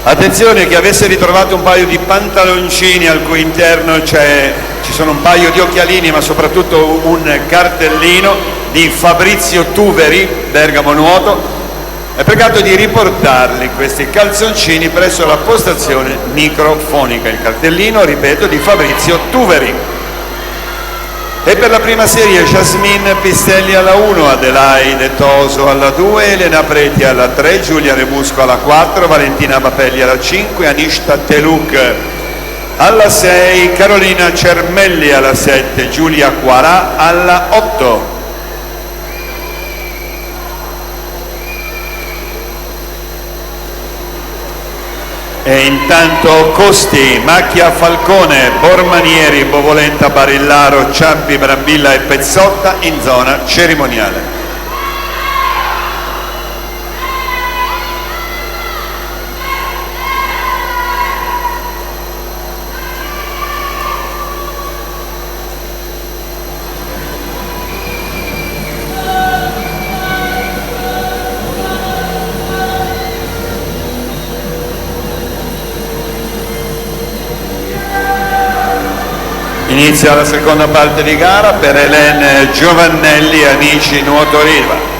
Attenzione, chi avesse ritrovato un paio di pantaloncini al cui interno ci sono un paio di occhialini, ma soprattutto un cartellino di Fabrizio Tuveri, Bergamo Nuoto, è pregato di riportarli questi calzoncini presso la postazione microfonica. Il cartellino, ripeto, di Fabrizio Tuveri. E per la prima serie Jasmine Pistelli alla 1, Adelaide Toso alla 2, Elena Preti alla 3, Giulia Rebusco alla 4, Valentina Bapelli alla 5, Anishta Teluk alla 6, Carolina Cermelli alla 7, Giulia Quarà alla 8. E intanto Costi, Macchia Falcone, Bormanieri, Bovolenta Barillaro, Ciampi, Brambilla e Pezzotta in zona cerimoniale. Inizia la seconda parte di gara per Hélène Giovannelli, Amici Nuoto Riva.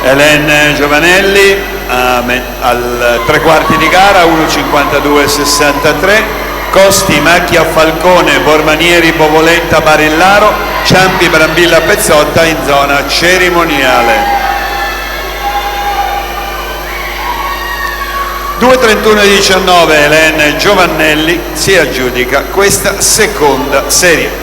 Hélène Giovanelli al 3/4 di gara, 1:52,63. Costi, Macchia Falcone, Bormanieri, Bovolenta Barillaro, Ciampi, Brambilla Pezzotta in zona cerimoniale. 2:31,19 Hélène Giovannelli si aggiudica questa seconda serie.